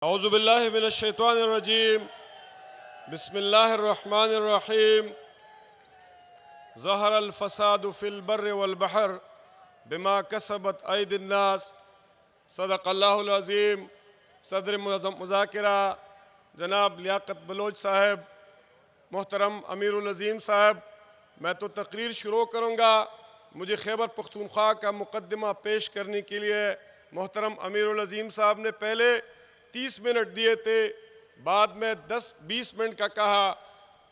اعوذ باللہ من الشیطان الرجیم بسم اللہ الرحمن الرحیم ظہر الفساد فی البر والبحر بما کسبت ایدی الناس صدق اللہ العظیم۔ صدر مذاکرہ جناب لیاقت بلوچ صاحب، محترم امیر العظیم صاحب، میں تو تقریر شروع کروں گا۔ مجھے خیبر پختونخوا کا مقدمہ پیش کرنے کے لیے محترم امیر العظیم صاحب نے پہلے 30 منٹ دیے تھے، بعد میں 10-20 منٹ کا کہا۔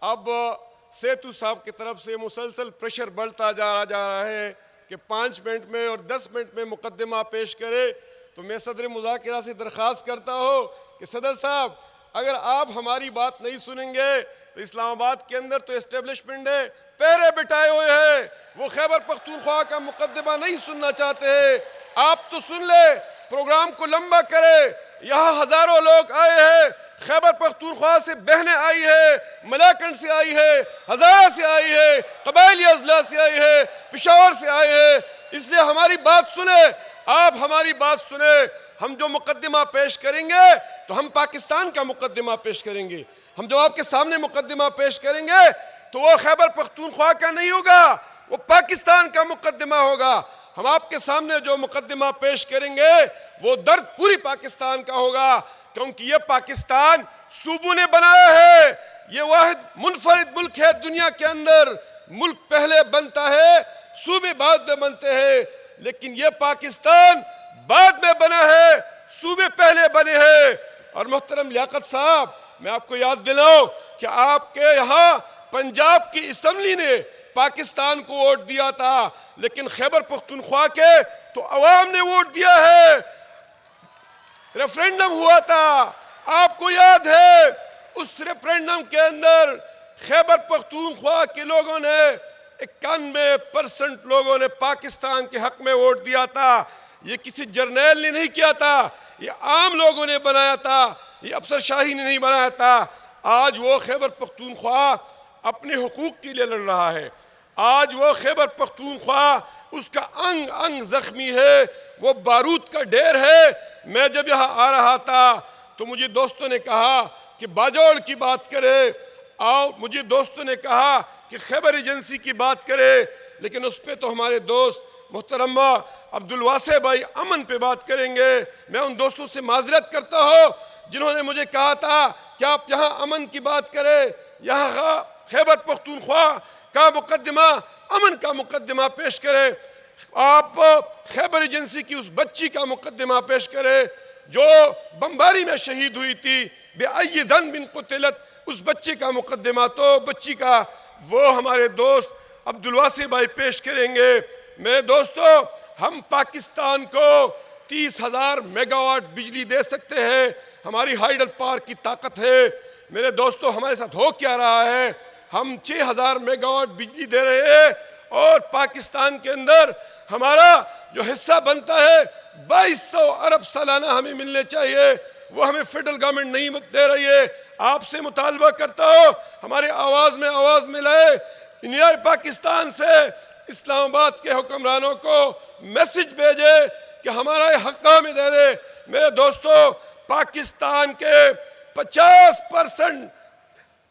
اب سیتو صاحب کی طرف سے مسلسل پریشر بڑھتا جا رہا ہے کہ 5 منٹ میں اور 10 منٹ میں مقدمہ پیش کرے، تو میں صدر مذاکرہ سے درخواست کرتا ہوں کہ صدر صاحب اگر آپ ہماری بات نہیں سنیں گے تو اسلام آباد کے اندر تو اسٹیبلشمنٹ ہے، پہرے بٹھائے ہوئے ہیں، وہ خیبر پختونخوا کا مقدمہ نہیں سننا چاہتے ہیں۔ آپ تو سن لے، پروگرام کو لمبا کرے۔ یہاں ہزاروں لوگ آئے ہیں، خیبر پختونخوا سے بہنیں آئی ہے، ملاکنڈ سے آئی ہے، ہزارہ سے آئی ہے، قبائلی اضلاع سے آئی ہے، پشاور سے آئے ہیں، اس لیے ہماری بات سنیں، آپ ہماری بات سنیں۔ ہم جو مقدمہ پیش کریں گے تو ہم پاکستان کا مقدمہ پیش کریں گے۔ ہم جو آپ کے سامنے مقدمہ پیش کریں گے تو وہ خیبر پختونخوا کا نہیں ہوگا، وہ پاکستان کا مقدمہ ہوگا۔ ہم آپ کے سامنے جو مقدمہ پیش کریں گے وہ درد پوری پاکستان کا ہوگا، کیونکہ یہ پاکستان صوبوں نے بنایا ہے۔ یہ واحد منفرد ملک ہے دنیا کے اندر۔ ملک پہلے بنتا ہے، صوبے بعد میں بنتے ہیں، لیکن یہ پاکستان بعد میں بنا ہے، صوبے پہلے بنے ہیں۔ اور محترم لیاقت صاحب، میں آپ کو یاد دلاؤں کہ آپ کے یہاں پنجاب کی اسمبلی نے پاکستان کو ووٹ دیا تھا، لیکن خیبر پختونخوا کے تو عوام نے ووٹ دیا ہے۔ ریفرینڈم ہوا تھا، آپ کو یاد ہے، اس ریفرینڈم کے اندر خیبر پختونخوا کے لوگوں نے 91% لوگوں نے پاکستان کے حق میں ووٹ دیا تھا۔ یہ کسی جرنیل نے نہیں کیا تھا، یہ عام لوگوں نے بنایا تھا، یہ افسر شاہی نے نہیں بنایا تھا۔ آج وہ خیبر پختونخوا اپنے حقوق کے لیے لڑ رہا ہے۔ آج وہ خیبر پختونخوا اس کا انگ انگ زخمی ہے، وہ بارود کا ڈھیر ہے۔ میں جب یہاں آ رہا تھا تو مجھے دوستوں نے کہا کہ باجوڑ کی بات کرے، اور مجھے دوستوں نے کہا کہ خیبر ایجنسی کی بات کرے، لیکن اس پہ تو ہمارے دوست محترمہ عبدالواسع بھائی امن پہ بات کریں گے۔ میں ان دوستوں سے معذرت کرتا ہوں جنہوں نے مجھے کہا تھا کہ آپ یہاں امن کی بات کریں، یہاں خیبر پختونخوا کا مقدمہ امن کا مقدمہ پیش کرے۔ آپ خیبر ایجنسی کی اس بچی کا مقدمہ پیش کرے جو بمباری میں شہید ہوئی تھی، بِأَيِّ ذَنْبٍ قُتِلَتْ، اس بچی کا مقدمہ تو بچی کا وہ ہمارے دوست عبدالواسع بھائی پیش کریں گے۔ میرے دوستو، ہم پاکستان کو 30,000 میگا واٹ بجلی دے سکتے ہیں، ہماری ہائیڈل پاور کی طاقت ہے۔ میرے دوستو، ہمارے ساتھ ہو کیا رہا ہے؟ ہم 6,000 میگا واٹ بجلی دے رہے ہیں، اور پاکستان کے اندر ہمارا جو حصہ بنتا ہے 2200 ارب سالانہ ہمیں ملنے چاہیے، وہ ہمیں فیڈرل گورنمنٹ نہیں دے رہی ہے۔ آپ سے مطالبہ کرتا ہوں، ہمارے آواز میں آواز ملائے، انڈیا پاکستان سے اسلام آباد کے حکمرانوں کو میسج بھیجے کہ ہمارا یہ حق ہمیں دے دے۔ میرے دوستو، پاکستان کے 50%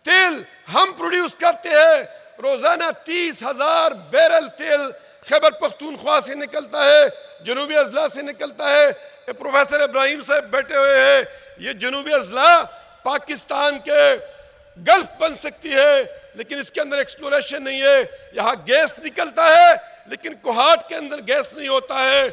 تیل ہم پروڈیوس کرتے ہیں، روزانہ 30,000 بیرل تیل خیبر پختونخوا سے نکلتا ہے، جنوبی اضلاع سے نکلتا ہے۔ پروفیسر ابراہیم صاحب بیٹھے ہوئے ہیں، یہ جنوبی اضلاع پاکستان کے گلف بن سکتی ہے، لیکن اس کے اندر ایکسپلوریشن نہیں ہے۔ یہاں گیس نکلتا ہے لیکن کوہاٹ کے اندر گیس نہیں ہوتا ہے،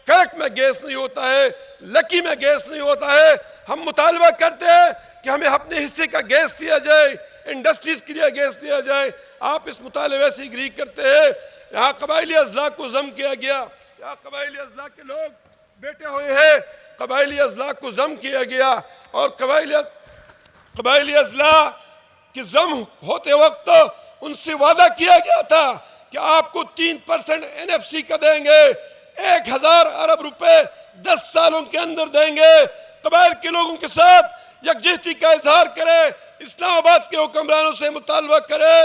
کرک میں گیس نہیں ہوتا ہے، لکی میں گیس نہیں ہوتا ہے۔ ہم مطالبہ کرتے ہیں کہ ہمیں اپنے حصے کا گیس دیا جائے، انڈسٹریز کے لیے گیس دیا جائے۔ آپ اس مطالبے سے اگری کرتے ہیں۔ یہاں قبائلی اضلاع کو ضم کیا گیا، یہاں قبائلی اضلاع کے لوگ بیٹھے ہوئے ہیں، قبائلی اضلاع کو ضم کیا گیا، اور قبائلی اضلاع کہ ضم ہوتے وقت ان سے وعدہ کیا گیا تھا کہ آپ کو 3% NFC کا دیں گے، 1,000 ارب روپے 10 سالوں کے اندر دیں گے۔ قبائل کے لوگوں کے ساتھ یکجہتی کا اظہار کرے، اسلام آباد کے حکمرانوں سے مطالبہ کرے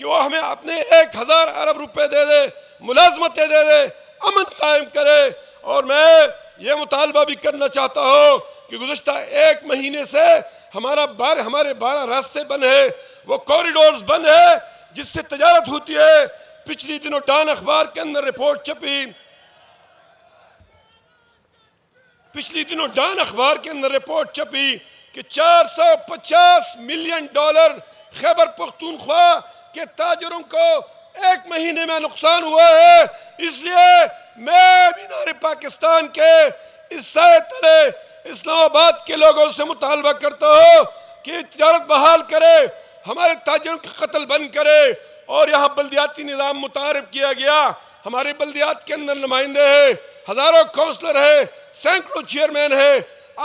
کہ وہ ہمیں اپنے 1,000 ارب روپے دے دے، ملازمتیں دے دے، امن قائم کرے۔ اور میں یہ مطالبہ بھی کرنا چاہتا ہوں کہ کہ گزشتہ 1 مہینے سے ہمارے 12 راستے بند ہیں، وہ کوریڈورز بند ہیں جس سے تجارت ہوتی ہے۔ پچھلی دنوں ڈان اخبار کے اندر رپورٹ چھپی کہ $450 ملین خیبر پختونخوا کے تاجروں کو 1 مہینے میں نقصان ہوا ہے۔ اس لیے میں مینار پاکستان کے اس سائے تلے اسلام آباد کے لوگوں سے مطالبہ کرتا ہوں کہ تجارت بحال کرے، ہمارے تاجروں کے قتل بند کرے، اور یہاں بلدیاتی نظام متعارف کیا گیا۔ ہمارے بلدیات کے اندر نمائندے ہیں، ہزاروں کونسلر ہیں، سینکڑوں چیئرمین ہیں،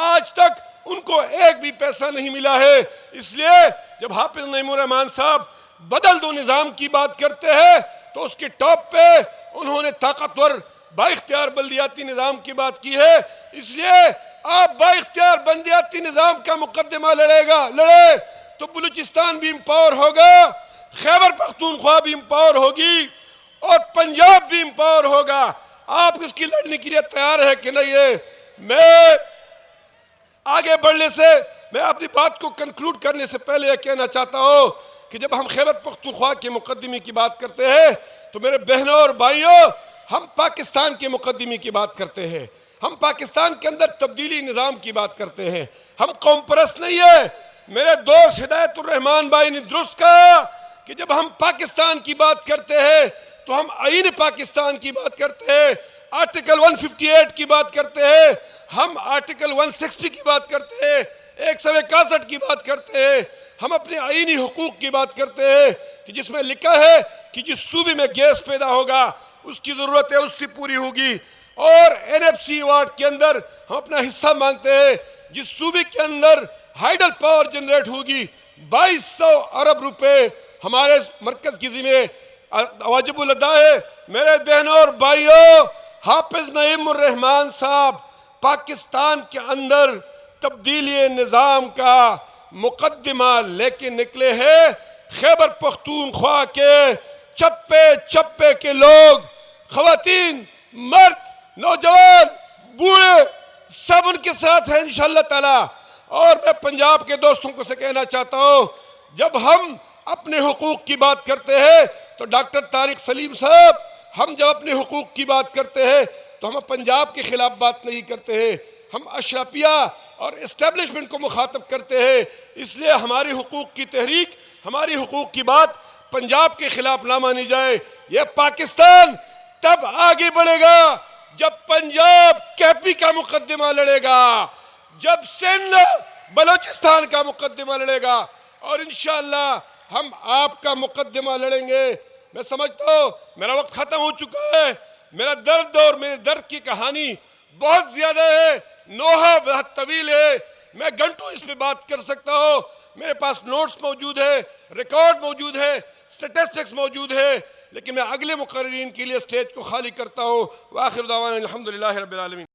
آج تک ان کو ایک بھی پیسہ نہیں ملا ہے۔ اس لیے جب حافظ نعیم الرحمان صاحب بدل دو نظام کی بات کرتے ہیں تو اس کے ٹاپ پہ انہوں نے طاقتور با اختیار بلدیاتی نظام کی بات کی ہے۔ اس لیے آپ با اختیار بلدیاتی نظام کا مقدمہ لڑے تو بلوچستان بھی امپاور ہوگا، خیبر پختونخوا بھی امپاور ہوگی، اور پنجاب بھی امپاور ہوگا۔ آپ اس کی لڑنے کے لیے تیار ہے کہ نہیں ہے؟ میں آگے بڑھنے سے، میں اپنی بات کو کنکلوڈ کرنے سے پہلے یہ کہنا چاہتا ہوں کہ جب ہم خیبر پختونخوا کے مقدمے کی بات کرتے ہیں تو میرے بہنوں اور بھائیوں، ہم پاکستان کے مقدمے کی بات کرتے ہیں، ہم پاکستان کے اندر تبدیلی نظام کی بات کرتے ہیں، ہم قوم پرست نہیں ہیں۔ میرے دوست ہدایت الرحمان بھائی نے درست کہا کہ جب ہم پاکستان کی بات کرتے ہیں تو ہم آئین پاکستان کی بات کرتے ہیں، آرٹیکل 158 کی بات کرتے ہیں، ہم آرٹیکل 160 کی بات کرتے ہیں، 161 کی بات کرتے ہیں، ہم اپنے آئینی حقوق کی بات کرتے ہیں کہ جس میں لکھا ہے کہ جس صوبے میں گیس پیدا ہوگا اس کی ضرورت ہے اس سے پوری ہوگی، اور NFC ایوارڈ کے اندر ہم اپنا حصہ مانگتے ہیں جس صوبے کے اندر ہائیڈل پاور جنریٹ ہوگی 2200 ارب روپے ہمارے مرکز کی ذمہ واجب الادا ہے۔ میرے بہنوں اور بھائیوں، حافظ نعیم الرحمان صاحب پاکستان کے اندر تبدیلی نظام کا مقدمہ لے کے نکلے ہیں۔ خیبر پختونخوا کے چپے چپے کے لوگ، خواتین، مرد، نوجوان، بوڑھے، سب ان کے ساتھ ہیں انشاءاللہ تعالی۔ اور میں پنجاب کے دوستوں کو سے کہنا چاہتا ہوں، جب ہم اپنے حقوق کی بات کرتے ہیں تو ڈاکٹر طارق سلیم صاحب، ہم جب اپنے حقوق کی بات کرتے ہیں تو ہم پنجاب کے خلاف بات نہیں کرتے ہیں، ہم اشرافیہ اور اسٹیبلشمنٹ کو مخاطب کرتے ہیں۔ اس لیے ہماری حقوق کی تحریک، ہماری حقوق کی بات پنجاب کے خلاف نہ مانی جائے۔ یہ پاکستان تب آگے بڑھے گا جب پنجاب کیپی کا مقدمہ لڑے گا، جب سندھ بلوچستان کا مقدمہ لڑے گا، اور انشاءاللہ ہم آپ کا مقدمہ لڑیں گے۔ میں سمجھتا ہوں میرا وقت ختم ہو چکا ہے۔ میرا درد اور میرے درد کی کہانی بہت زیادہ ہے، نوحہ بہت طویل ہے، میں گھنٹوں اس پہ بات کر سکتا ہوں۔ میرے پاس نوٹس موجود ہے، ریکارڈ موجود ہے، سٹیٹسٹکس موجود ہے، لیکن میں اگلے مقررین کے لیے سٹیج کو خالی کرتا ہوں۔ وآخر دعوانا الحمدللہ رب العالمین۔